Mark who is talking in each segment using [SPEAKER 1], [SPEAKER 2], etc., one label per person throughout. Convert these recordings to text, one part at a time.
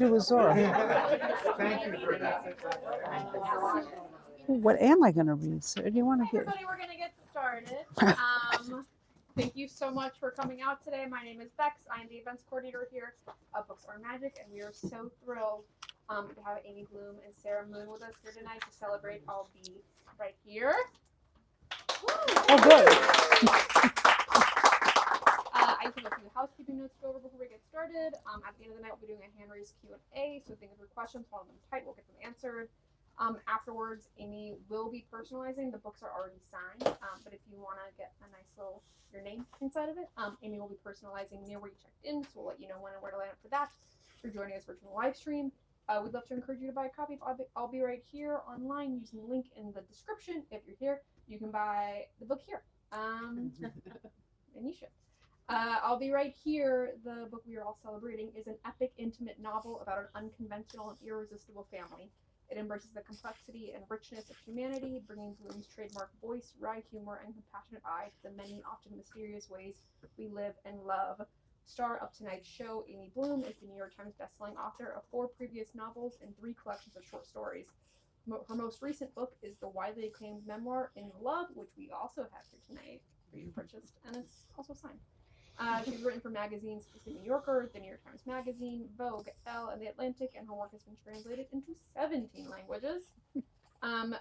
[SPEAKER 1] do with Zora.
[SPEAKER 2] Thank you for that.
[SPEAKER 1] What am I going to read, sir? Do you want to get?
[SPEAKER 3] Everybody, we're going to get started. Thank you so much for coming out today. My name is Bex. I'm the events coordinator here at Books Are Magic, and we are so thrilled to have Amy Bloom and Sarah Moon with us here tonight to celebrate. I'll be right here.
[SPEAKER 1] Oh, good.
[SPEAKER 3] I just have a few housekeeping notes to go over before we get started. At the end of the night, we'll be doing a hand-raised Q&A, so think of your questions, hold them tight, we'll get them answered. Afterwards, Amy will be personalizing. The books are already signed, but if you want to get a nice little, your name inside of it, Amy will be personalizing near where you checked in, so we'll let you know when and where to line up for that. If you're joining us for the live stream, we'd love to encourage you to buy a copy. I'll be right here online using the link in the description. If you're here, you can buy the book here. And you should. I'll Be Right Here, the book we are all celebrating, is an epic, intimate novel about an unconventional and irresistible family. It embraces the complexity and richness of humanity, bringing Bloom's trademark voice, wry humor, and compassionate eye to the many, often mysterious ways we live and love. Star of tonight's show, Amy Bloom, is the New York Times bestselling author of 4 previous novels and 3 collections of short stories. Her most recent book is the widely acclaimed memoir, In Love, which we also have here tonight for you to purchase, and it's also signed. She's written for magazines such as The New Yorker, The New York Times Magazine, Vogue, Elle, and The Atlantic, and her work has been translated into 17 languages.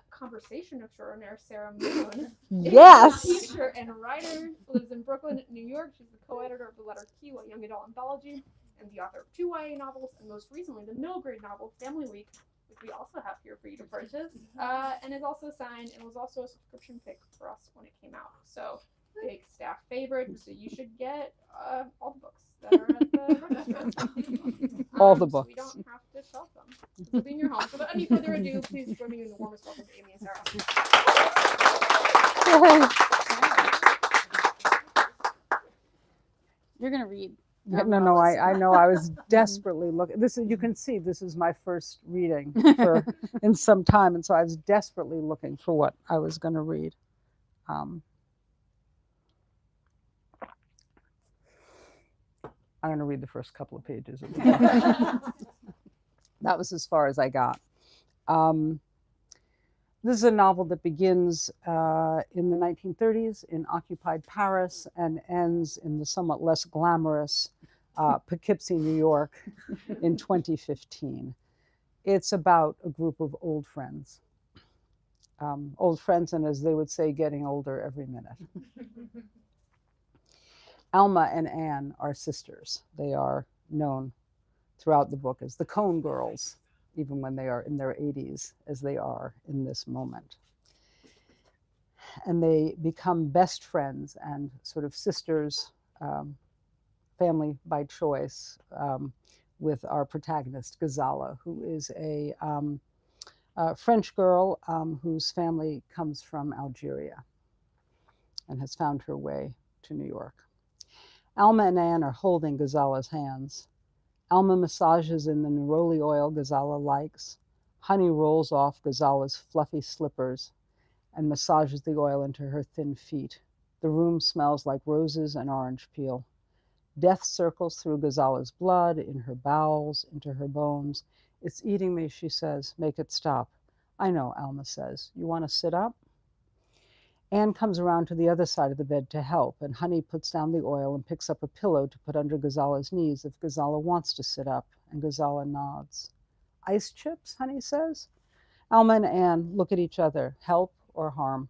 [SPEAKER 3] Conversation extraordinaire Sarah Moon.
[SPEAKER 1] Yes.
[SPEAKER 3] Is a teacher and writer, lives in Brooklyn, New York. She's the co-editor of The Letter Q, a young adult anthology, and the author of 2 YA novels, and most recently the middle grade novel, Family Week, which we also have here for you to purchase, and is also signed and was also a subscription pick for us when it came out. So, big staff favorite, so you should get all the books that are at the register.
[SPEAKER 1] All the books.
[SPEAKER 3] So we don't have to shelf them. This will be in your home. So without any further ado, please join me in the warmest welcome to Amy and Sarah.
[SPEAKER 4] You're gonna read.
[SPEAKER 1] No, I know. I was desperately looking. This is, you can see, this is my first reading in some time, and so I was desperately looking for what I was going to read. I'm going to read the first couple of pages of the book. That was as far as I got. This is a novel that begins in the 1930s in occupied Paris and ends in the somewhat less glamorous Poughkeepsie, New York in 2015. It's about a group of old friends. Old friends, and as they would say, getting older every minute. Alma and Anne are sisters. They are known throughout the book as the Cone Girls, even when they are in their 80s, as they are in this moment. And they become best friends and sort of sisters, family by choice, with our protagonist, Ghazala, who is a French girl whose family comes from Algeria and has found her way to New York. Alma and Anne are holding Ghazala's hands. Alma massages in the neroli oil Ghazala likes. Honey rolls off Ghazala's fluffy slippers and massages the oil into her thin feet. The room smells like roses and orange peel. Death circles through Ghazala's blood, in her bowels, into her bones. It's eating me, she says. Make it stop. I know, Alma says. You want to sit up? Anne comes around to the other side of the bed to help, and Honey puts down the oil and picks up a pillow to put under Ghazala's knees if Ghazala wants to sit up, and Ghazala nods. Ice chips, Honey says. Alma and Anne look at each other. Help or harm?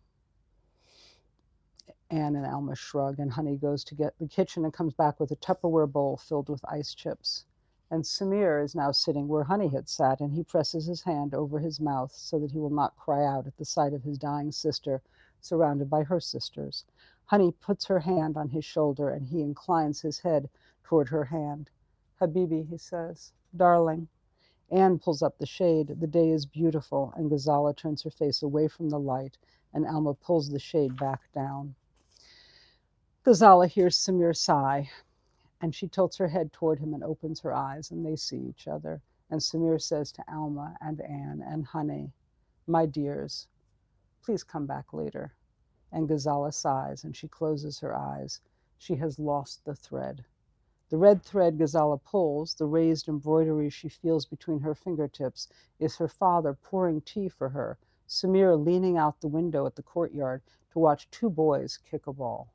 [SPEAKER 1] Anne and Alma shrug, and Honey goes to get the kitchen and comes back with a Tupperware bowl filled with ice chips. And Samir is now sitting where Honey had sat, and he presses his hand over his mouth so that he will not cry out at the sight of his dying sister, surrounded by her sisters. Honey puts her hand on his shoulder, and he inclines his head toward her hand. Habibi, he says, darling. Anne pulls up the shade. The day is beautiful, and Ghazala turns her face away from the light, and Alma pulls the shade back down. Ghazala hears Samir sigh, and she tilts her head toward him and opens her eyes, and they see each other. And Samir says to Alma and Anne and Honey, my dears, please come back later. And Ghazala sighs, and she closes her eyes. She has lost the thread. The red thread Gazala pulls, the raised embroidery she feels between her fingertips, is her father pouring tea for her, Samira leaning out the window at the courtyard to watch two boys kick a ball.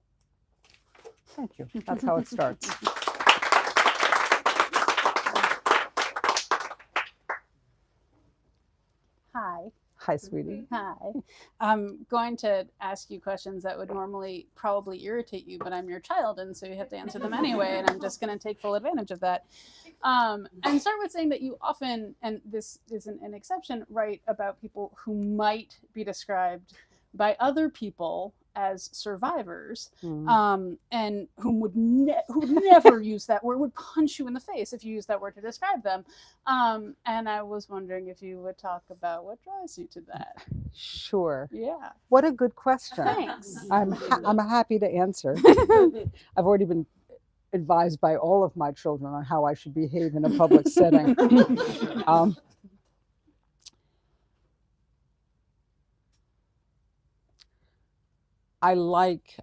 [SPEAKER 1] Thank you. That's how it starts.
[SPEAKER 4] Hi.
[SPEAKER 1] Hi, sweetie.
[SPEAKER 4] Hi. I'm going to ask you questions that would normally probably irritate you, but I'm your child, and so you have to answer them anyway, and I'm just going to take full advantage of that. And start with saying that you often, and this isn't an exception, write about people who might be described by other people as survivors, and who would never use that word, would punch you in the face if you use that word to describe them. And I was wondering if you would talk about what drives you to that.
[SPEAKER 1] Sure.
[SPEAKER 4] Yeah.
[SPEAKER 1] What a good question.
[SPEAKER 4] Thanks.
[SPEAKER 1] I'm happy to answer. I've already been advised by all of my children on how I should behave in a public setting. I like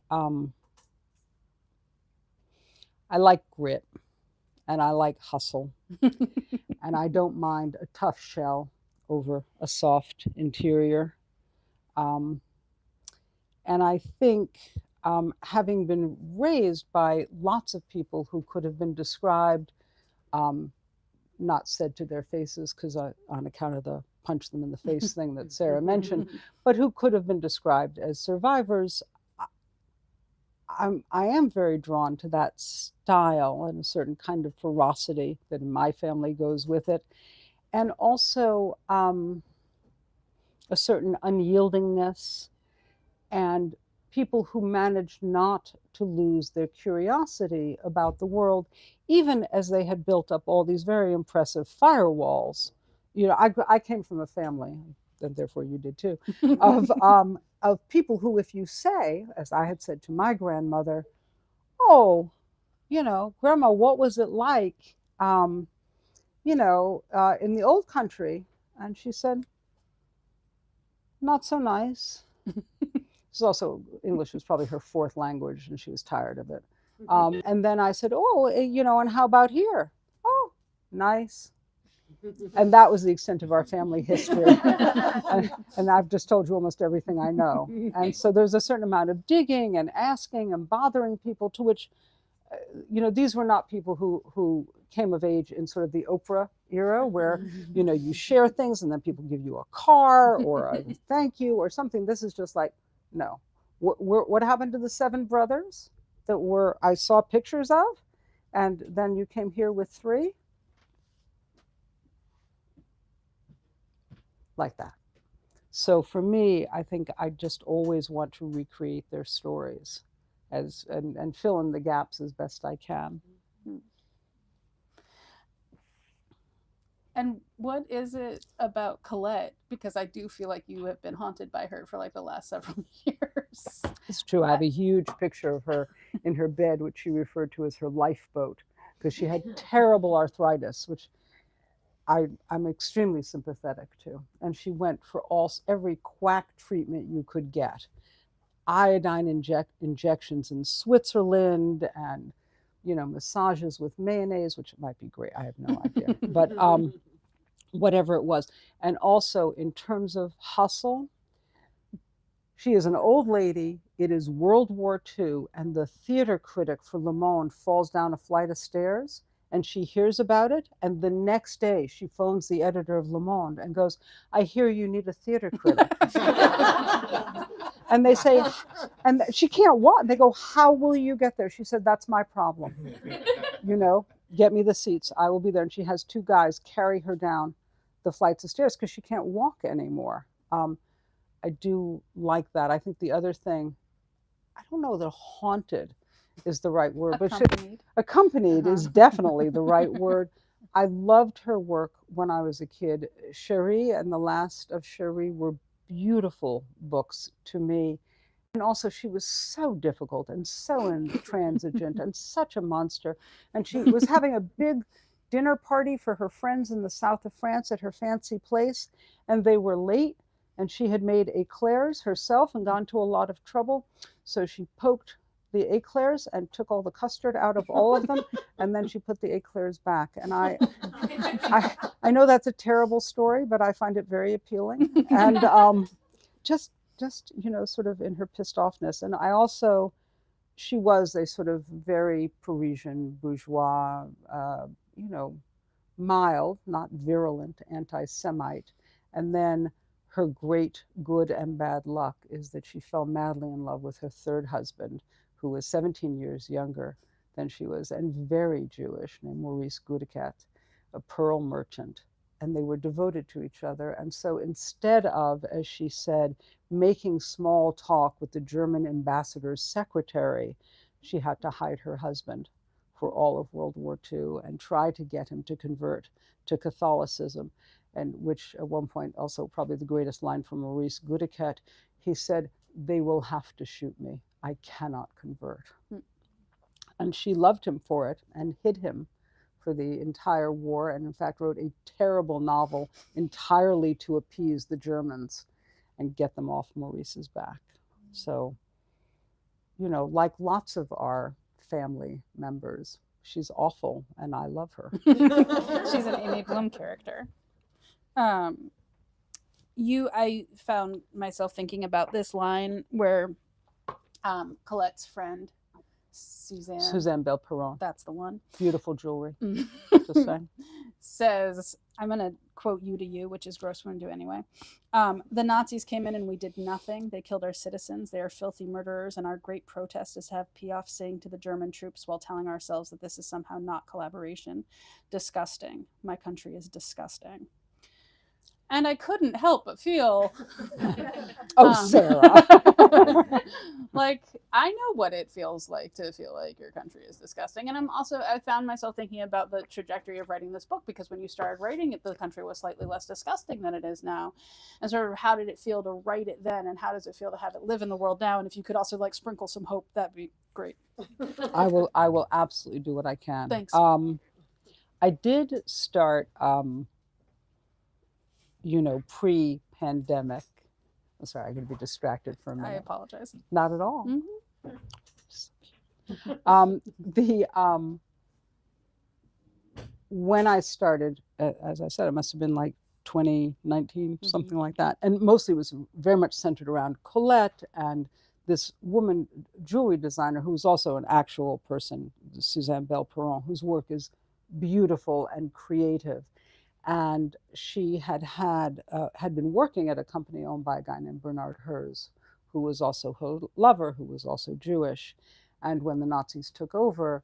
[SPEAKER 1] grit, and I like hustle, and I don't mind a tough shell over a soft interior. And I think, having been raised by lots of people who could have been described, not said to their faces, because on account of the punch them in the face thing that Sarah mentioned, but who could have been described as survivors, I am very drawn to that style and a certain kind of ferocity that in my family goes with it. And also a certain unyieldingness, and people who manage not to lose their curiosity about the world, even as they had built up all these very impressive firewalls. You know, I came from a family, and therefore you did too, of people who, if you say, as I had said to my grandmother, oh, you know, Grandma, what was it like, in the old country? And she said, not so nice. She's also, English was probably her fourth language, and she was tired of it. And then I said, oh, and how about here? Oh, nice. And that was the extent of our family history. and I've just told you almost everything I know. And so there's a certain amount of digging and asking and bothering people, to which, these were not people who came of age in sort of the Oprah era, where, you share things and then people give you a car or a thank you or something. This is just like, no. What happened to the 7 brothers that I saw pictures of, and then you came here with 3? Like that. So for me, I think I just always want to recreate their stories and fill in the gaps as best I can.
[SPEAKER 4] And what is it about Colette? Because I do feel like you have been haunted by her for like the last several years.
[SPEAKER 1] It's true. I have a huge picture of her in her bed, which she referred to as her lifeboat, because she had terrible arthritis, which I'm extremely sympathetic to. And she went for every quack treatment you could get. Iodine injections in Switzerland, and massages with mayonnaise, which might be great. I have no idea. But whatever it was. And also in terms of hustle, she is an old lady. It is World War II, and the theater critic for Le Monde falls down a flight of stairs, and she hears about it, and the next day she phones the editor of Le Monde and goes, I hear you need a theater critic. And they say, and she can't walk. They go, how will you get there? She said, that's my problem. Get me the seats. I will be there. And she has 2 guys carry her down the flights of stairs because she can't walk anymore. I do like that. I think the other thing, I don't know that haunted is the right word, but accompanied is definitely the right word. I loved her work when I was a kid. Cherie and The Last of Cherie were beautiful books to me. And also she was so difficult and so intransigent and such a monster. And she was having a big dinner party for her friends in the south of France at her fancy place, and they were late, and she had made eclairs herself and gone to a lot of trouble. So she poked the eclairs and took all the custard out of all of them, and then she put the eclairs back. And I know that's a terrible story, but I find it very appealing. And just sort of in her pissed offness. And I also, she was a sort of very Parisian bourgeois, mild, not virulent anti-Semite. And then her great good and bad luck is that she fell madly in love with her third husband, who was 17 years younger than she was and very Jewish, named Maurice Gudekat, a pearl merchant. And they were devoted to each other. And so instead of, as she said, making small talk with the German ambassador's secretary, she had to hide her husband for all of World War II and try to get him to convert to Catholicism. And which at one point, also probably the greatest line from Maurice Gudekat, he said, "They will have to shoot me. I cannot convert." And she loved him for it and hid him for the entire war, and in fact wrote a terrible novel entirely to appease the Germans and get them off Maurice's back. So, like lots of our family members, she's awful and I love her.
[SPEAKER 4] She's an Amy Bloom character. I found myself thinking about this line where Colette's friend
[SPEAKER 1] Suzanne Belperron,
[SPEAKER 4] that's the one,
[SPEAKER 1] beautiful jewelry, just saying,
[SPEAKER 4] says, I'm going to quote you to you, which is gross, we're going to do anyway. The Nazis came in and we did nothing. They killed our citizens. They are filthy murderers. And our great protest is to have Piaf sing to the German troops while telling ourselves that this is somehow not collaboration. Disgusting. My country is disgusting. And I couldn't help but feel,
[SPEAKER 1] Sarah.
[SPEAKER 4] like, I know what it feels like to feel like your country is disgusting. And I found myself thinking about the trajectory of writing this book, because when you started writing it, the country was slightly less disgusting than it is now. And sort of how did it feel to write it then? And how does it feel to have it live in the world now? And if you could also sprinkle some hope, that'd be great.
[SPEAKER 1] I will absolutely do what I can.
[SPEAKER 4] Thanks.
[SPEAKER 1] I did start, pre-pandemic. I'm sorry, I'm going to be distracted for a minute.
[SPEAKER 4] I apologize.
[SPEAKER 1] Not at all.
[SPEAKER 4] Mm-hmm.
[SPEAKER 1] When I started, as I said, it must have been like 2019,
[SPEAKER 4] Mm-hmm.
[SPEAKER 1] something like that. And mostly it was very much centered around Colette and this woman, jewelry designer, who was also an actual person, Suzanne Belperron, whose work is beautiful and creative. And she had been working at a company owned by a guy named Bernard Herz, who was also her lover, who was also Jewish. And when the Nazis took over,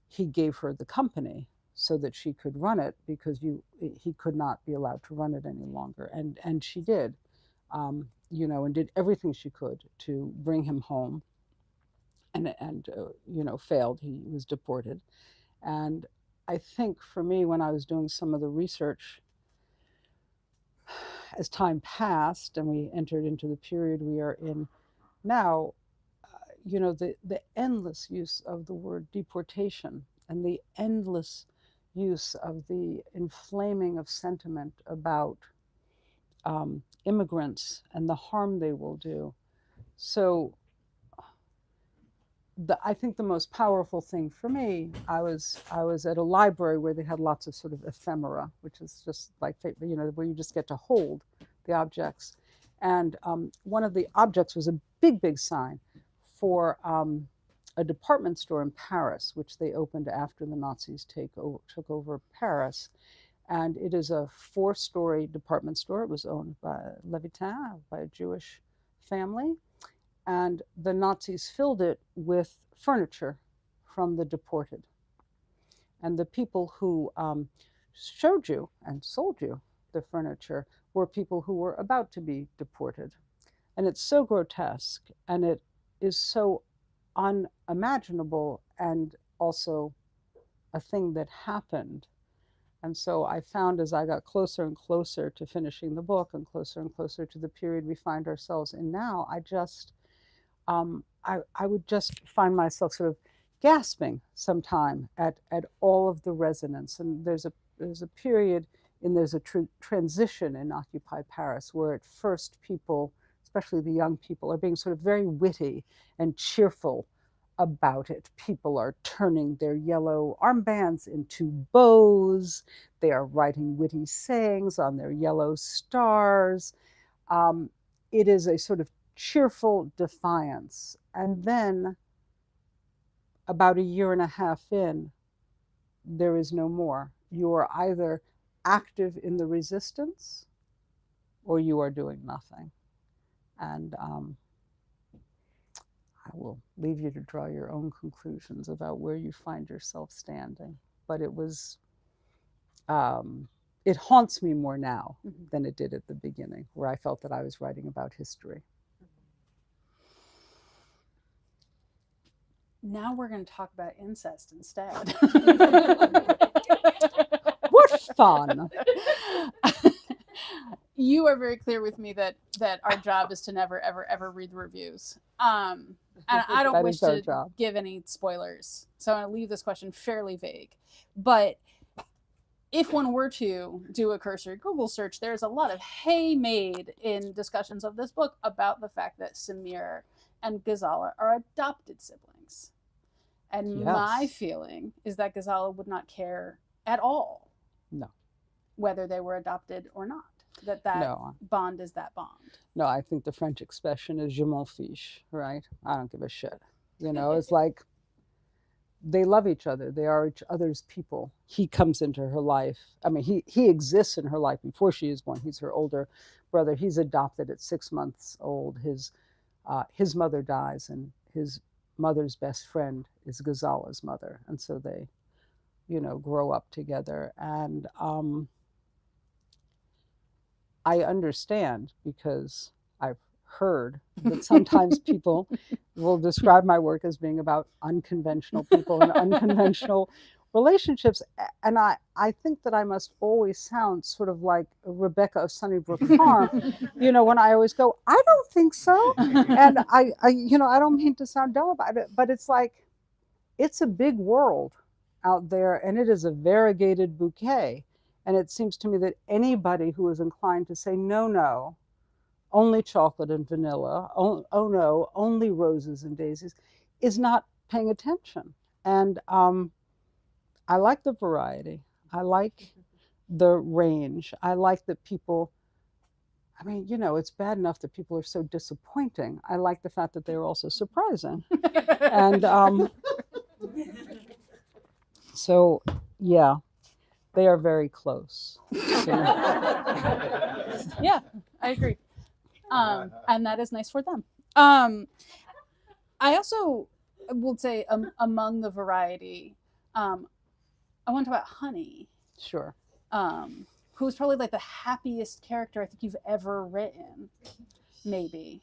[SPEAKER 1] he gave her the company so that she could run it, because he could not be allowed to run it any longer. And she did, and did everything she could to bring him home. And failed. He was deported. And I think for me, when I was doing some of the research, as time passed and we entered into the period we are in now, the endless use of the word deportation and the endless use of the inflaming of sentiment about immigrants and the harm they will do. So I think the most powerful thing for me, I was at a library where they had lots of sort of ephemera, which is just like, where you just get to hold the objects. And one of the objects was a big, big sign for a department store in Paris, which they opened after the Nazis took over Paris. And it is a 4-story department store. It was owned by Levitin, by a Jewish family. And the Nazis filled it with furniture from the deported. And the people who showed you and sold you the furniture were people who were about to be deported. And it's so grotesque, and it is so unimaginable, and also a thing that happened. And so I found, as I got closer and closer to finishing the book and closer to the period we find ourselves in now, I would just find myself sort of gasping sometime at all of the resonance. And there's a period, and there's a transition in occupied Paris where at first people, especially the young people, are being sort of very witty and cheerful about it. People are turning their yellow armbands into bows. They are writing witty sayings on their yellow stars. It is a sort of cheerful defiance. And then, about a year and a half in, there is no more. You are either active in the resistance or you are doing nothing. And I will leave you to draw your own conclusions about where you find yourself standing. But it was, it haunts me more now than it did at the beginning, where I felt that I was writing about history.
[SPEAKER 4] Now we're going to talk about incest instead.
[SPEAKER 1] What fun!
[SPEAKER 4] You are very clear with me that our job is to never, ever, ever read the reviews. And I don't wish to give any spoilers. So I'm going to leave this question fairly vague. But if one were to do a cursory Google search, there's a lot of hay made in discussions of this book about the fact that Samir and Ghazala are adopted siblings. And my feeling is that Ghazala would not care at all.
[SPEAKER 1] No. Whether
[SPEAKER 4] they were adopted or not. That bond is that bond.
[SPEAKER 1] No, I think the French expression is je m'en fiche, right? I don't give a shit. You know, it's like they love each other. They are each other's people. He comes into her life. I mean, he exists in her life before she is born. He's her older brother. He's adopted at 6 months old. His mother dies, and his mother's best friend is Ghazala's mother. And so they, you know, grow up together. And I understand, because I've heard that sometimes people will describe my work as being about unconventional people and unconventional relationships. And I think that I must always sound sort of like Rebecca of Sunnybrook Farm, you know, when I always go, I don't think so. And I you know, I don't mean to sound dumb about it, but it's like, it's a big world out there, and it is a variegated bouquet. And it seems to me that anybody who is inclined to say, no, only chocolate and vanilla, oh no, only roses and daisies, is not paying attention. And I like the variety. I like the range. I like that people, I mean, you know, it's bad enough that people are so disappointing. I like the fact that they're also surprising. And so, yeah. They are very close. So.
[SPEAKER 4] Yeah, I agree. And that is nice for them. I also would say among the variety, I want to talk about Honey.
[SPEAKER 1] Sure.
[SPEAKER 4] Who's probably like the happiest character I think you've ever written, maybe.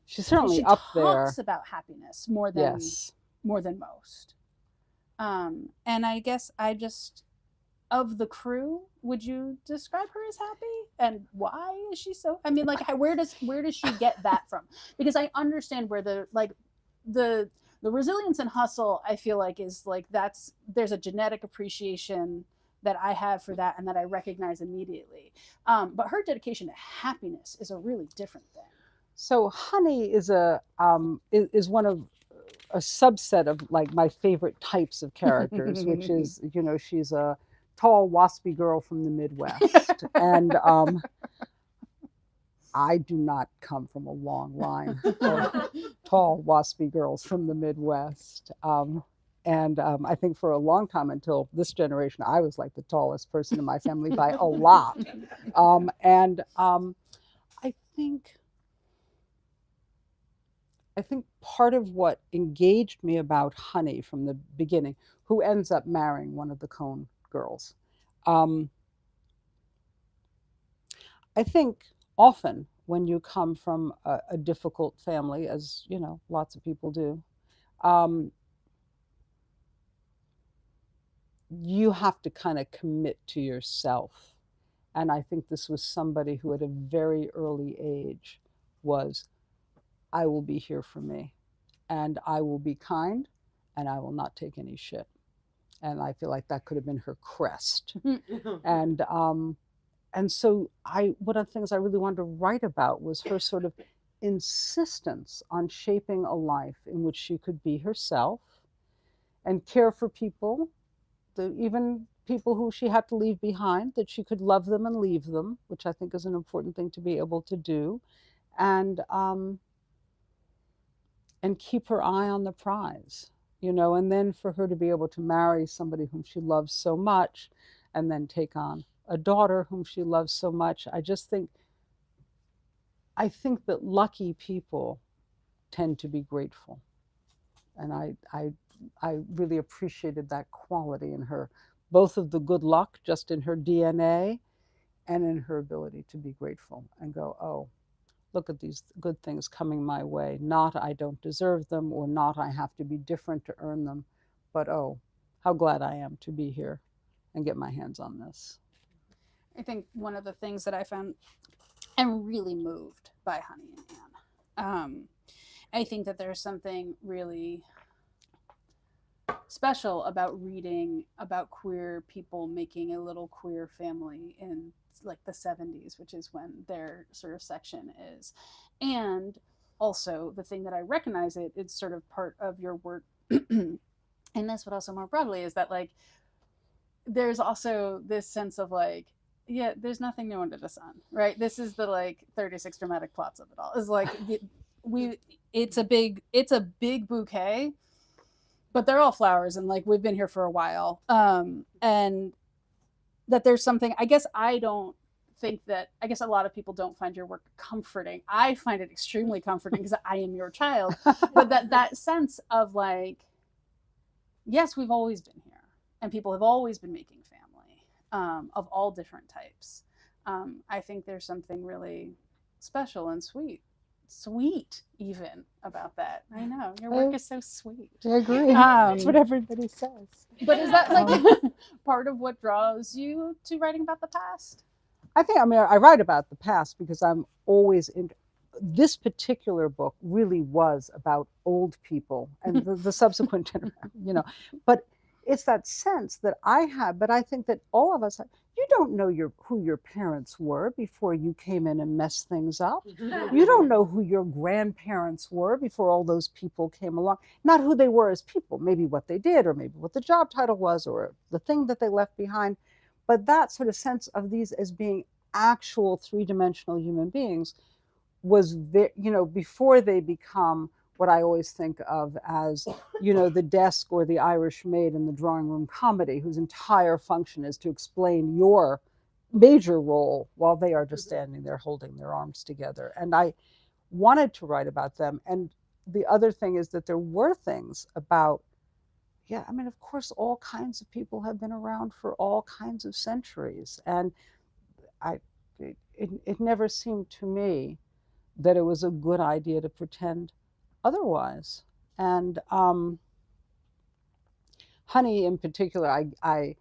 [SPEAKER 1] She's certainly up there.
[SPEAKER 4] She talks about happiness more than most. And I guess of the crew, would you describe her as happy? And why is she so? I mean, like, where does she get that from? Because I understand where the resilience and hustle, I feel like, is like, there's a genetic appreciation that I have for that and that I recognize immediately. But her dedication to happiness is a really different thing.
[SPEAKER 1] So Honey is is one of a subset of like my favorite types of characters, which is, you know, she's a tall, waspy girl from the Midwest. And I do not come from a long line of tall, waspy girls from the Midwest. And I think for a long time, until this generation, I was like the tallest person in my family by a lot. I think part of what engaged me about Honey from the beginning, who ends up marrying one of the Cohn girls, I think often when you come from a difficult family, as you know, lots of people do, you have to kind of commit to yourself. And I think this was somebody who at a very early age was, I will be here for me, and I will be kind, and I will not take any shit. And I feel like that could have been her crest. And so one of the things I really wanted to write about was her sort of insistence on shaping a life in which she could be herself and care for people, even people who she had to leave behind, that she could love them and leave them, which I think is an important thing to be able to do, and keep her eye on the prize, and then for her to be able to marry somebody whom she loves so much, and then take on a daughter whom she loves so much. I think that lucky people tend to be grateful, and I really appreciated that quality in her, both of the good luck just in her DNA and in her ability to be grateful and go, oh, look at these good things coming my way. Not I don't deserve them, or not I have to be different to earn them, but oh, how glad I am to be here and get my hands on this.
[SPEAKER 4] I think one of the things that I found, I'm really moved by Honey and Anne. I think that there's something really special about reading about queer people making a little queer family in like the 70s, which is when their sort of section is. And also the thing that I recognize it's sort of part of your work in this, but also more broadly, is that like there's also this sense of like, yeah, there's nothing new under the sun, right? This is the like 36 dramatic plots of it all. It's like it's a big bouquet, but they're all flowers, and like we've been here for a while. And that there's something, I guess a lot of people don't find your work comforting. I find it extremely comforting because I am your child. But that sense of like, yes, we've always been here, and people have always been making family, of all different types. I think there's something really special and sweet even about that. I know your work is so sweet.
[SPEAKER 1] I agree. That's what everybody says.
[SPEAKER 4] But is that like part of what draws you to writing about the past?
[SPEAKER 1] I write about the past because I'm always in. This particular book really was about old people and the subsequent generation, but it's that sense that I have, but I think that all of us have. You don't know who your parents were before you came in and messed things up. You don't know who your grandparents were before all those people came along. Not who they were as people, maybe what they did, or maybe what the job title was, or the thing that they left behind. But that sort of sense of these as being actual three-dimensional human beings was, before they become what I always think of as, the desk or the Irish maid in the drawing room comedy, whose entire function is to explain your major role while they are just standing there holding their arms together. And I wanted to write about them. And the other thing is that there were things about, of course, all kinds of people have been around for all kinds of centuries. And it never seemed to me that it was a good idea to pretend otherwise. And Honey in particular, I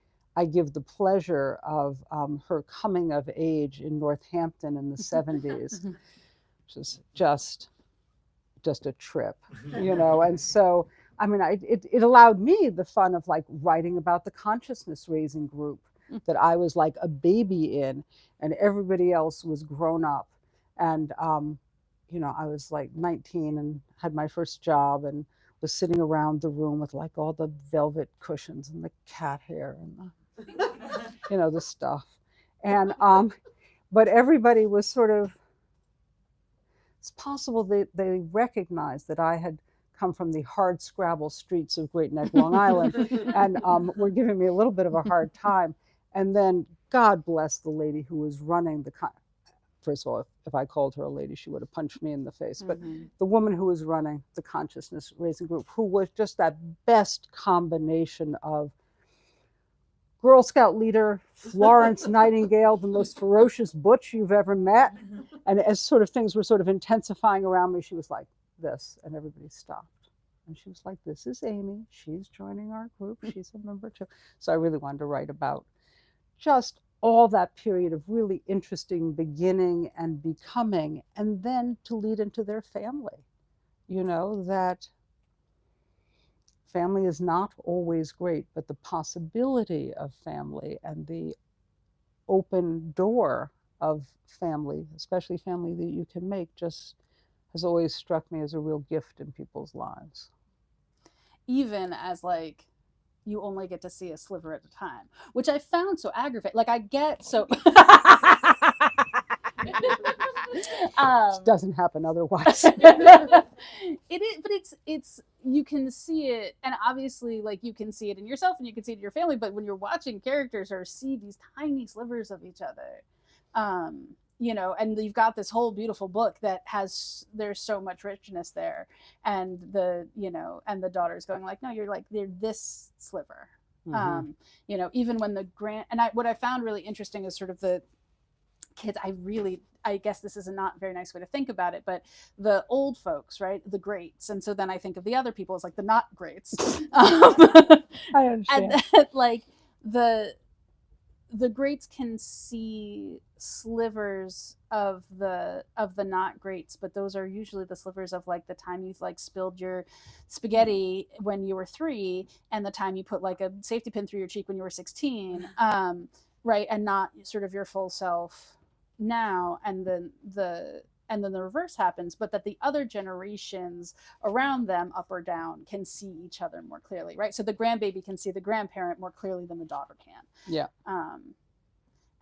[SPEAKER 1] give the pleasure of her coming of age in Northampton in the 70s, which is just a trip, and so it allowed me the fun of like writing about the consciousness raising group that I was like a baby in, and everybody else was grown up. And I was like 19 and had my first job and was sitting around the room with like all the velvet cushions and the cat hair and the stuff. And but everybody was sort of, it's possible they recognized that I had come from the hard scrabble streets of Great Neck, Long Island, and were giving me a little bit of a hard time. And then God bless the lady who was running first of all, if I called her a lady, she would have punched me in the face. But the woman who was running the consciousness raising group, who was just that best combination of Girl Scout leader, Florence Nightingale, the most ferocious butch you've ever met. And as sort of things were sort of intensifying around me, she was like this, and everybody stopped. And she was like, this is Amy. She's joining our group. She's a member too. So I really wanted to write about just all that period of really interesting beginning and becoming, and then to lead into their family. That family is not always great, but the possibility of family and the open door of family, especially family that you can make, just has always struck me as a real gift in people's lives.
[SPEAKER 4] Even as like you only get to see a sliver at a time, which I found so aggravating. Like I get so
[SPEAKER 1] It doesn't happen otherwise.
[SPEAKER 4] it is, but it's you can see it, and obviously like you can see it in yourself and you can see it in your family, but when you're watching characters or see these tiny slivers of each other, you know, and you've got this whole beautiful book that has, there's so much richness there, and the, you know, and the daughter's going like, no, you're like, they're this sliver.
[SPEAKER 1] Mhm.
[SPEAKER 4] You know, even when the grand, and what I found really interesting is sort of the kids, I guess this is a not very nice way to think about it, but the old folks, right, the greats, and so then I think of the other people as like the not greats.
[SPEAKER 1] I understand.
[SPEAKER 4] And that, like the greats can see slivers of the not greats, but those are usually the slivers of like the time you've like spilled your spaghetti when you were 3, and the time you put like a safety pin through your cheek when you were 16, right, and not sort of your full self now. And then the reverse happens, but that the other generations around them, up or down, can see each other more clearly, right? So the grandbaby can see the grandparent more clearly than the daughter can.
[SPEAKER 1] Yeah.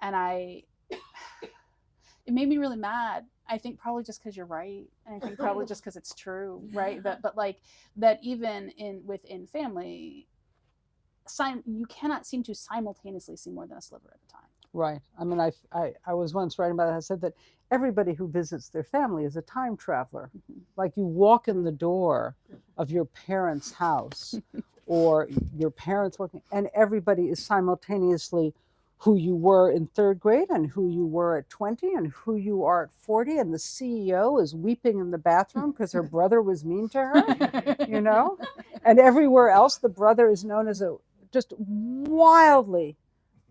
[SPEAKER 4] And it made me really mad. I think probably just because you're right, and I think probably just because it's true, right? But like that, even within family, you cannot seem to simultaneously see more than a sliver at a time.
[SPEAKER 1] Right. I mean, I was once writing about it. I said that everybody who visits their family is a time traveler.
[SPEAKER 4] Mm-hmm.
[SPEAKER 1] Like you walk in the door of your parents' house or your parents working, and everybody is simultaneously who you were in 3rd grade and who you were at 20 and who you are at 40. And the CEO is weeping in the bathroom because her brother was mean to her, you know? And everywhere else, the brother is known as a just wildly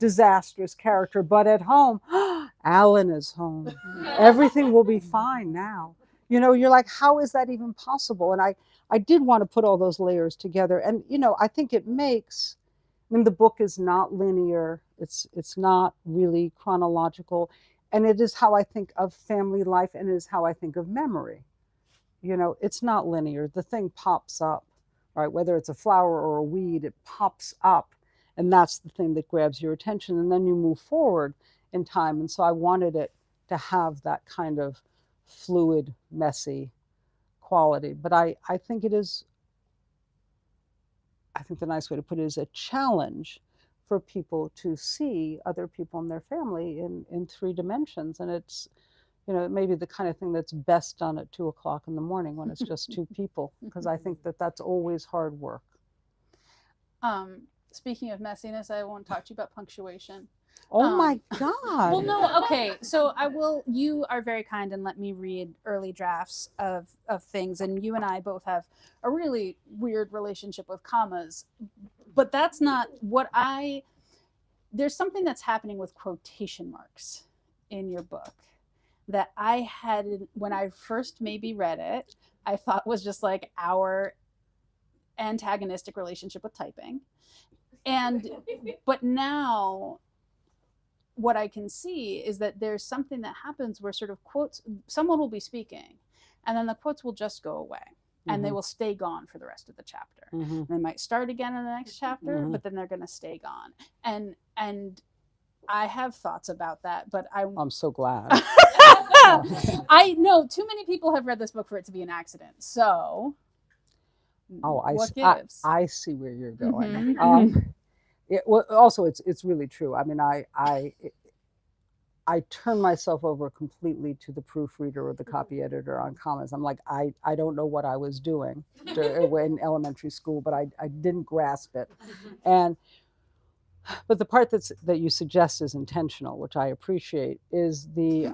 [SPEAKER 1] disastrous character, but at home, Alan is home. Everything will be fine now. You know, you're like, how is that even possible? And I did want to put all those layers together. And, you know, I think it makes, I mean, the book is not linear. It's not really chronological. And it is how I think of family life, and it is how I think of memory. You know, it's not linear. The thing pops up, right? Whether it's a flower or a weed, it pops up. And that's the thing that grabs your attention. And then you move forward in time. And so I wanted it to have that kind of fluid, messy quality. But I think it is, I think the nice way to put it is a challenge for people to see other people in their family in 3 dimensions. And it's, you know, maybe the kind of thing that's best done at 2 o'clock in the morning when it's just 2 people, because I think that that's always hard work.
[SPEAKER 4] Speaking of messiness, I won't talk to you about punctuation.
[SPEAKER 1] Oh my God.
[SPEAKER 4] Well, no, okay. So I will, you are very kind and let me read early drafts of things. And you and I both have a really weird relationship with commas. But that's not what there's something that's happening with quotation marks in your book that I had, when I first maybe read it, I thought was just like our antagonistic relationship with typing. But now what I can see is that there's something that happens where sort of quotes, someone will be speaking and then the quotes will just go away and they will stay gone for the rest of the chapter. They might start again in the next chapter, but then they're going to stay gone. And I have thoughts about that, but
[SPEAKER 1] I'm so glad.
[SPEAKER 4] I know too many people have read this book for it to be an accident. So
[SPEAKER 1] I see where you're going. Well, also, it's really true. I mean, I turn myself over completely to the proofreader or the copy editor on commas. I'm like, I don't know what I was doing in elementary school, but I didn't grasp it. But the part that you suggest is intentional, which I appreciate, is the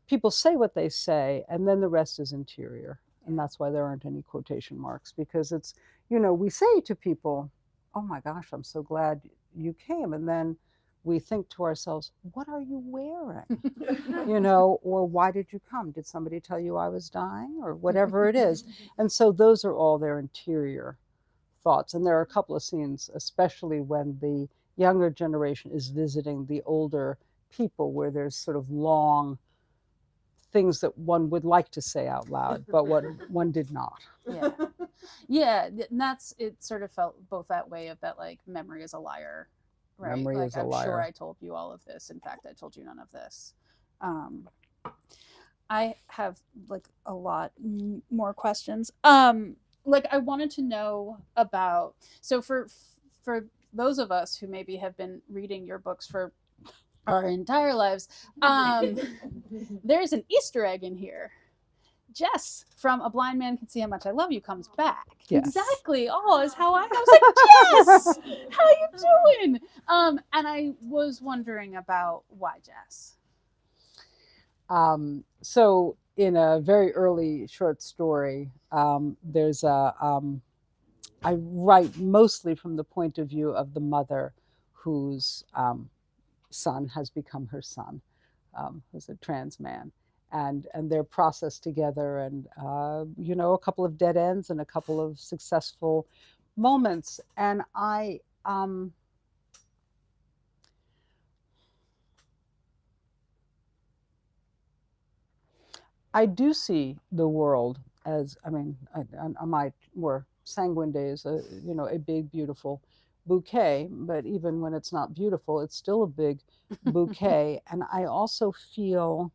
[SPEAKER 1] people say what they say, and then the rest is interior. And that's why there aren't any quotation marks, because it's, you know, we say to people, oh my gosh, I'm so glad you came. And then we think to ourselves, what are you wearing? You know, or why did you come? Did somebody tell you I was dying, or whatever it is? And so those are all their interior thoughts. And there are a couple of scenes, especially when the younger generation is visiting the older people, where there's sort of long things that one would like to say out loud, but what one did not.
[SPEAKER 4] Yeah. Yeah, and that's it. Sort of felt both that way of that, like, memory is a liar, right?
[SPEAKER 1] Memory
[SPEAKER 4] Like,
[SPEAKER 1] is a
[SPEAKER 4] I'm sure
[SPEAKER 1] liar.
[SPEAKER 4] I told you all of this. In fact, I told you none of this. I have like a lot more questions. Like, I wanted to know about, so for those of us who maybe have been reading your books for our entire lives, there's an Easter egg in here. Jess from A Blind Man Can See How Much I Love You comes back.
[SPEAKER 1] Yes.
[SPEAKER 4] Exactly. Oh, is how I was like, Jess, how you doing? And I was wondering about why Jess.
[SPEAKER 1] So in a very early short story, there's I write mostly from the point of view of the mother whose son has become her son, who's a trans man. And their process together, and a couple of dead ends and a couple of successful moments. And I do see the world as, I mean, on my more sanguine days, a big, beautiful bouquet. But even when it's not beautiful, it's still a big bouquet. And I also feel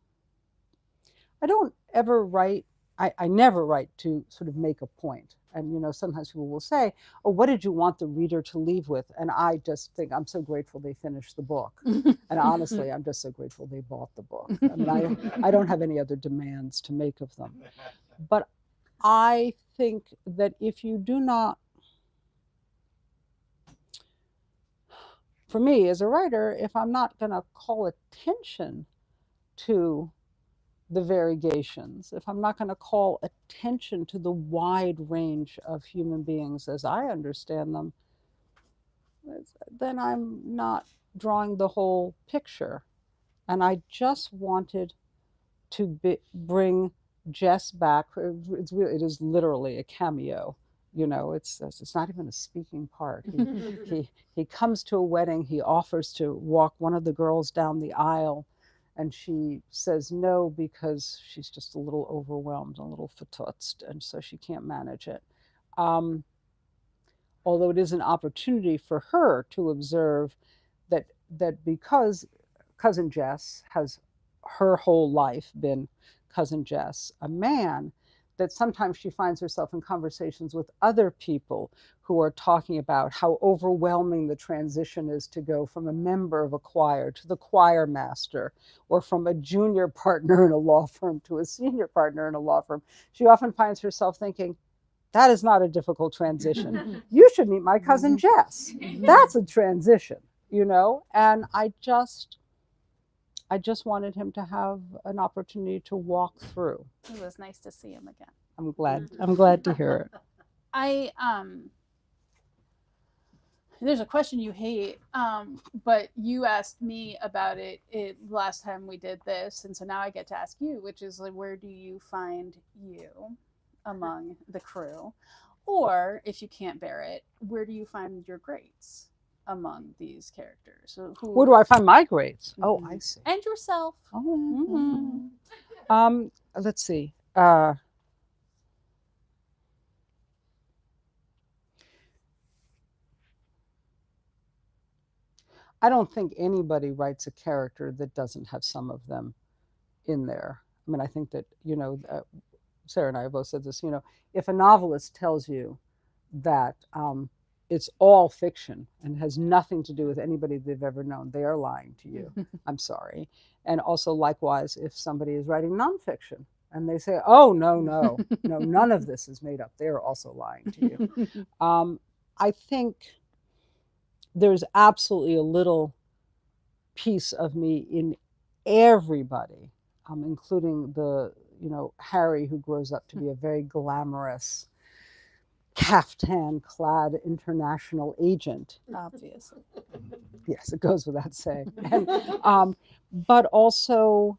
[SPEAKER 1] I don't ever write, I never write to sort of make a point. And, sometimes people will say, oh, what did you want the reader to leave with? And I just think, I'm so grateful they finished the book. And honestly, I'm just so grateful they bought the book. I mean, I don't have any other demands to make of them. But I think that if you do not, for me as a writer, if I'm not going to call attention to the variegations, if I'm not going to call attention to the wide range of human beings as I understand them, then I'm not drawing the whole picture. And I just wanted to bring Jess back. It is literally a cameo. It's not even a speaking part. He comes to a wedding. He offers to walk one of the girls down the aisle, and she says no because she's just a little overwhelmed, a little fatutzt, and so she can't manage it. Although it is an opportunity for her to observe that because Cousin Jess has her whole life been Cousin Jess, a man, that sometimes she finds herself in conversations with other people who are talking about how overwhelming the transition is to go from a member of a choir to the choir master, or from a junior partner in a law firm to a senior partner in a law firm. She often finds herself thinking, that is not a difficult transition. You should meet my cousin Jess. That's a transition, And I just wanted him to have an opportunity to walk through.
[SPEAKER 4] It was nice to see him again.
[SPEAKER 1] I'm glad to hear it.
[SPEAKER 4] There's a question you hate, but you asked me about it last time we did this, and so now I get to ask you, which is, like, where do you find you among the crew? Or if you can't bear it, where do you find your greats among these characters? So
[SPEAKER 1] where do I find my greats? Oh, I see.
[SPEAKER 4] And yourself.
[SPEAKER 1] Oh. Let's see. I don't think anybody writes a character that doesn't have some of them in there. I mean, I think that, Sarah and I have both said this, if a novelist tells you that it's all fiction and has nothing to do with anybody they've ever known, they are lying to you. I'm sorry. And also, likewise, if somebody is writing nonfiction and they say, oh, no, none of this is made up, they're also lying to you. I think there's absolutely a little piece of me in everybody, including the, Harry, who grows up to be a very glamorous, caftan-clad international agent.
[SPEAKER 4] Obviously.
[SPEAKER 1] Yes, it goes without saying. And, but also,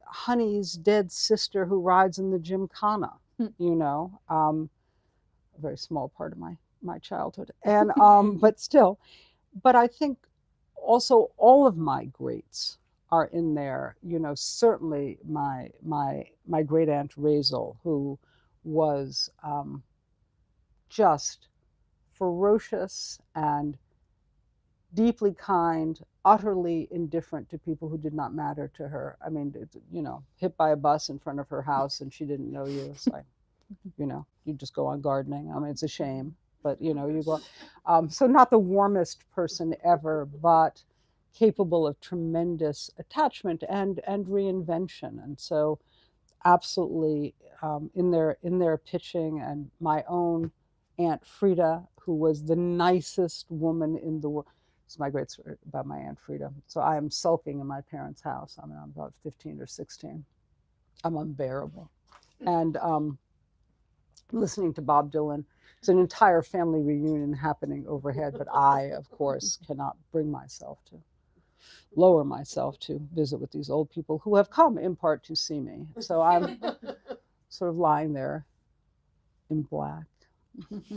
[SPEAKER 1] Honey's dead sister who rides in the gymkhana, a very small part of my childhood. And, but still, but I think also all of my greats are in there. You know, certainly my great aunt Razel, who was just ferocious and deeply kind, utterly indifferent to people who did not matter to her. I mean, you know, hit by a bus in front of her house and she didn't know you. It's like, you know, you just go on gardening. I mean, it's a shame, but you know, you go. So not the warmest person ever, but capable of tremendous attachment and reinvention. And so, absolutely, in their pitching, and my own Aunt Frida, who was the nicest woman in the world. It's my great story about my Aunt Frida. So I am sulking in my parents' house. I mean, I'm about 15 or 16. I'm unbearable. And listening to Bob Dylan. It's an entire family reunion happening overhead, but I, of course, cannot bring myself to lower myself to visit with these old people who have come in part to see me. So I'm sort of lying there in black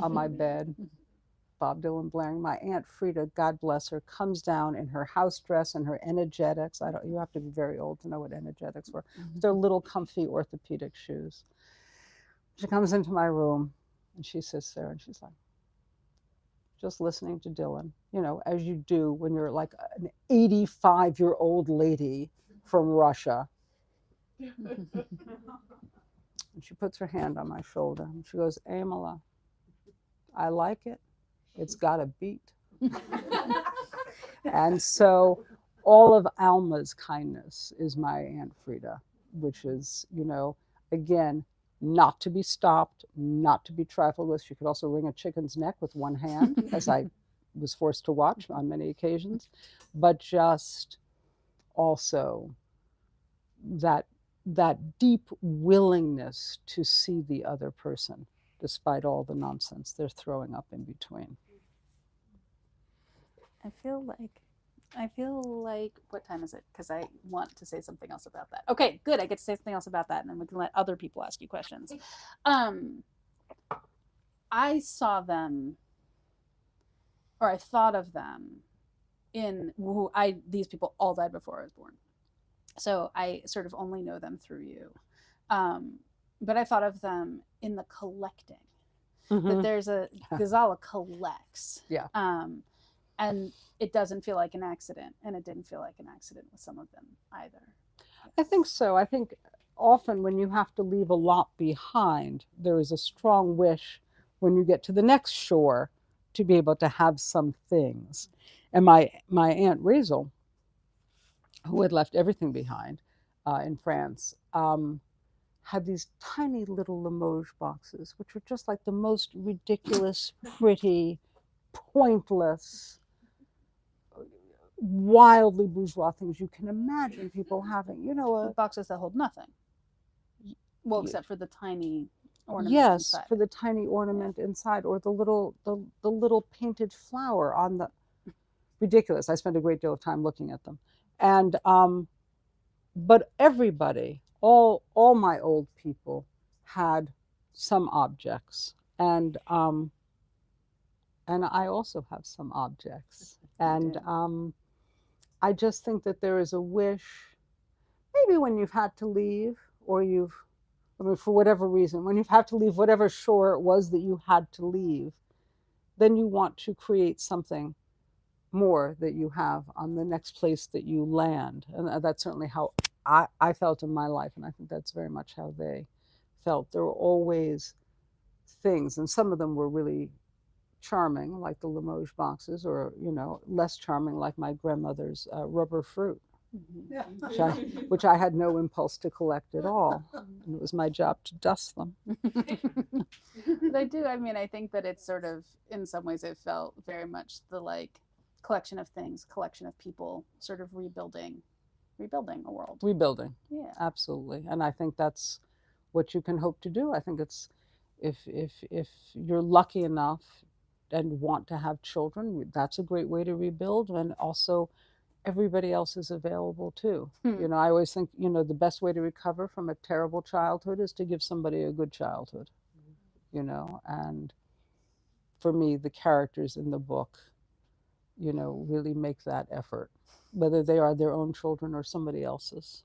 [SPEAKER 1] on my bed, Bob Dylan blaring. My Aunt Frida, God bless her, comes down in her house dress and her energetics. You have to be very old to know what energetics were. They're little comfy orthopedic shoes. She comes into my room and she sits there and she's like, just listening to Dylan, you know, as you do when you're like an 85-year-old lady from Russia. And she puts her hand on my shoulder and she goes, Amala, I like it. It's got a beat. And so all of Alma's kindness is my Aunt Frida, which is, you know, again, not to be stopped, not to be trifled with. She could also wring a chicken's neck with one hand, as I was forced to watch on many occasions, but just also that deep willingness to see the other person, despite all the nonsense they're throwing up in between.
[SPEAKER 4] I feel like, what time is it? Because I want to say something else about that. Okay, good. I get to say something else about that, and then we can let other people ask you questions. I saw them, or I thought of them these people all died before I was born. So I sort of only know them through you. But I thought of them in the collecting. That there's a Ghazala collects.
[SPEAKER 1] Yeah.
[SPEAKER 4] And it doesn't feel like an accident, and it didn't feel like an accident with some of them either.
[SPEAKER 1] I think so. I think often when you have to leave a lot behind, there is a strong wish when you get to the next shore to be able to have some things. And my Aunt Razel, who had left everything behind in France, had these tiny little Limoges boxes, which were just like the most ridiculous, pretty, pointless, wildly bourgeois things you can imagine people having. You know,
[SPEAKER 4] boxes that hold nothing. Well, except for the tiny ornament.
[SPEAKER 1] Yes,
[SPEAKER 4] inside.
[SPEAKER 1] for the tiny ornament inside, or the little painted flower on the. Ridiculous. I spent a great deal of time looking at them, and but everybody, all my old people, had some objects, and I also have some objects, and I just think that there is a wish, maybe when you've had to leave, or for whatever reason, when you've had to leave whatever shore it was that you had to leave, then you want to create something more that you have on the next place that you land. And that's certainly how I felt in my life, and I think that's very much how they felt. There were always things, and some of them were really charming, like the Limoges boxes, or, you know, less charming, like my grandmother's rubber fruit, which I had no impulse to collect at all. And it was my job to dust them.
[SPEAKER 4] But I do. I mean, I think that it's sort of, in some ways, it felt very much the like collection of things, collection of people, sort of rebuilding a world.
[SPEAKER 1] Rebuilding.
[SPEAKER 4] Yeah.
[SPEAKER 1] Absolutely. And I think that's what you can hope to do. I think it's, if you're lucky enough and want to have children, that's a great way to rebuild. And also, everybody else is available too. You know, I always think, you know, the best way to recover from a terrible childhood is to give somebody a good childhood. You know, and for me, the characters in the book really make that effort, whether they are their own children or somebody else's.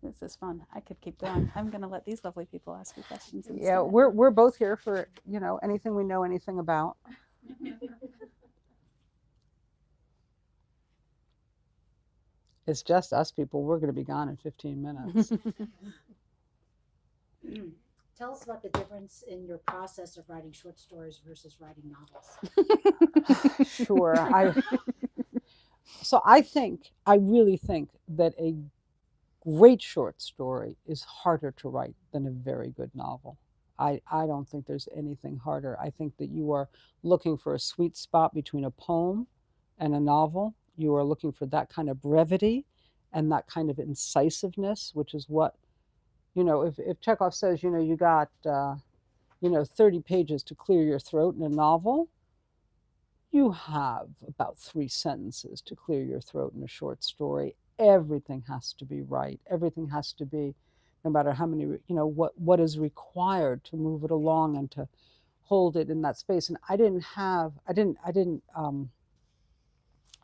[SPEAKER 4] This is fun. I could keep going. I'm going to let these lovely people ask you questions instead.
[SPEAKER 1] Yeah, we're both here for, anything we know anything about. It's just us people. We're going to be gone in 15 minutes.
[SPEAKER 5] Tell us about the difference in your process of writing short stories versus writing novels.
[SPEAKER 1] Sure. I really think that a great short story is harder to write than a very good novel. I don't think there's anything harder. I think that you are looking for a sweet spot between a poem and a novel. You are looking for that kind of brevity and that kind of incisiveness, which is what, if Chekhov says, you got, 30 pages to clear your throat in a novel, you have about 3 sentences to clear your throat in a short story. Everything has to be right. Everything has to be, no matter how many, what is required to move it along and to hold it in that space. And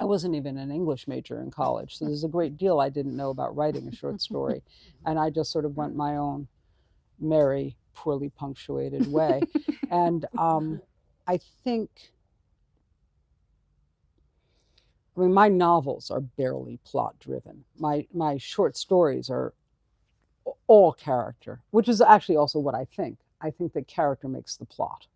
[SPEAKER 1] I wasn't even an English major in college, so there's a great deal I didn't know about writing a short story. And I just sort of went my own merry, poorly punctuated way. And I think, my novels are barely plot driven. My short stories are all character, which is actually also what I think. I think that character makes the plot.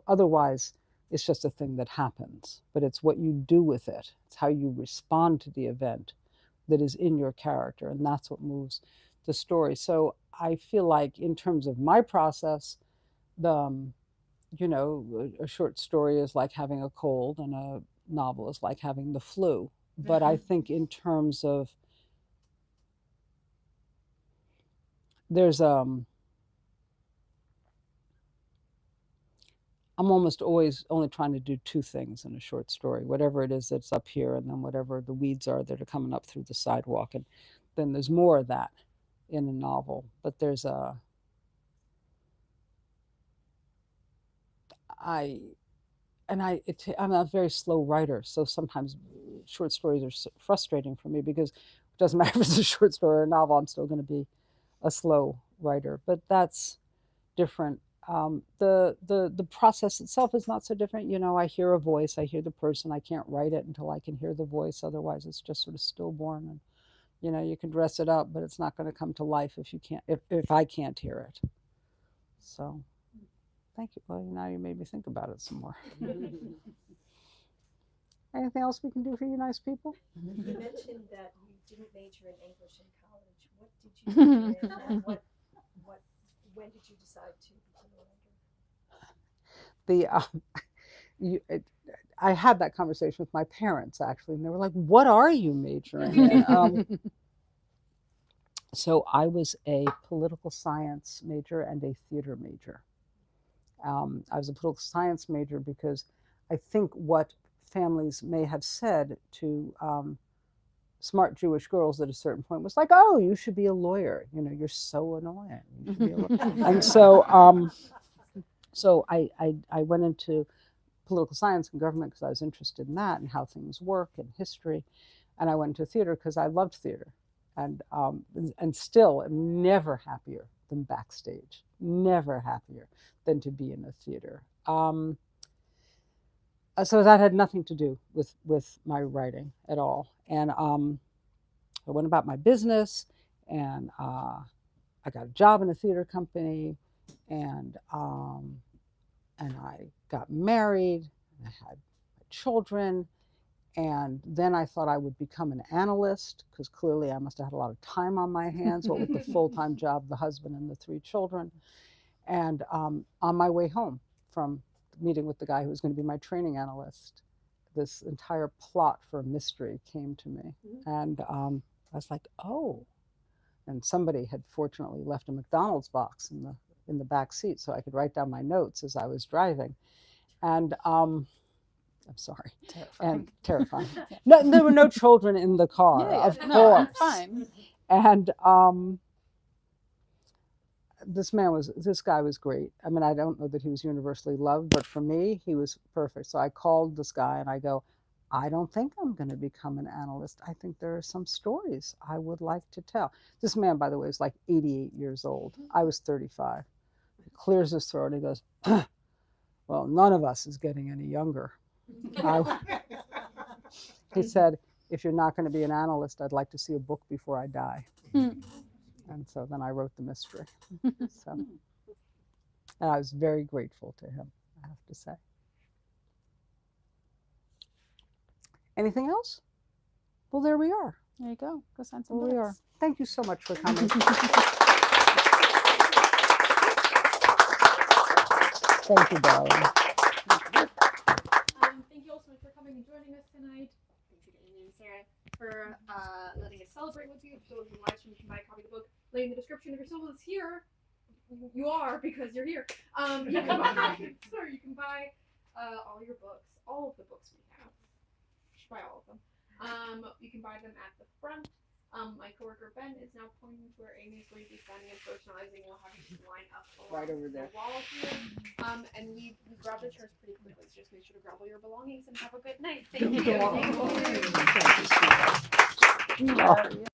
[SPEAKER 1] Otherwise, it's just a thing that happens, but it's what you do with it. It's how you respond to the event that is in your character, and that's what moves the story. So I feel like in terms of my process, a short story is like having a cold and a novel is like having the flu. But I think in terms of, I'm almost always only trying to do 2 things in a short story, whatever it is that's up here, and then whatever the weeds are that are coming up through the sidewalk. And then there's more of that in a novel. But I'm a very slow writer, so sometimes short stories are frustrating for me because it doesn't matter if it's a short story or a novel, I'm still going to be a slow writer. But that's different. The process itself is not so different. I hear a voice, I hear the person. I can't write it until I can hear the voice. Otherwise, it's just sort of stillborn. And you can dress it up, but it's not going to come to life if I can't hear it. So, thank you. Well, now you made me think about it some more. Anything else we can do for you nice people?
[SPEAKER 5] You mentioned that you didn't major in English in college. What did you major in? And when did you decide to become a writer?
[SPEAKER 1] I had that conversation with my parents, actually, and they were like, "What are you majoring in?" So I was a political science major and a theater major. I was a political science major because I think what families may have said to smart Jewish girls at a certain point was like, "Oh, you should be a lawyer. You're so annoying. You should be a lawyer." And so I went into political science and government because I was interested in that and how things work and history. And I went into theater because I loved theater. And still am never happier than backstage, never happier than to be in a theater. So that had nothing to do with my writing at all. And I went about my business, and I got a job in a theater company, and I got married, and I had children. And then I thought I would become an analyst because clearly I must have had a lot of time on my hands, what with the full-time job, the husband, and the 3 children. And on my way home from meeting with the guy who was going to be my training analyst, this entire plot for a mystery came to me. And I was like, oh. And somebody had fortunately left a McDonald's box in the back seat so I could write down my notes as I was driving. And I'm sorry.
[SPEAKER 4] Terrifying.
[SPEAKER 1] And terrifying. No, there were no children in the car, of course.
[SPEAKER 4] I'm fine.
[SPEAKER 1] And this guy was great. I mean, I don't know that he was universally loved, but for me, he was perfect. So I called this guy and I go, I don't think I'm going to become an analyst. I think there are some stories I would like to tell. This man, by the way, is like 88 years old. I was 35. He clears his throat and he goes, well, none of us is getting any younger. He said, if you're not going to be an analyst, I'd like to see a book before I die. And so then I wrote the mystery. So, and I was very grateful to him, I have to say. Anything else? Well, there we are.
[SPEAKER 4] There you go. Go sign some
[SPEAKER 1] There we are.
[SPEAKER 4] books.
[SPEAKER 1] Thank you so much for coming. Thank you, darling.
[SPEAKER 3] Thank you all so much for coming and joining us tonight. Thank you to Amy and Sarah for letting us celebrate with you. For those who watch, you can buy a copy of the book. Link in the description. If you're still with us here, you are because you're here. You can buy, you can buy all your books, all of the books we have. You should buy all of them. You can buy them at the front. My coworker Ben is now pointing to where Amy's going to be standing and personalizing. We'll have you line up
[SPEAKER 1] Right over there.
[SPEAKER 3] the wall here. And we grab the chairs pretty quickly, so just make sure to grab all your belongings and have a good night. Thank you.
[SPEAKER 1] Thank you.
[SPEAKER 4] Yeah.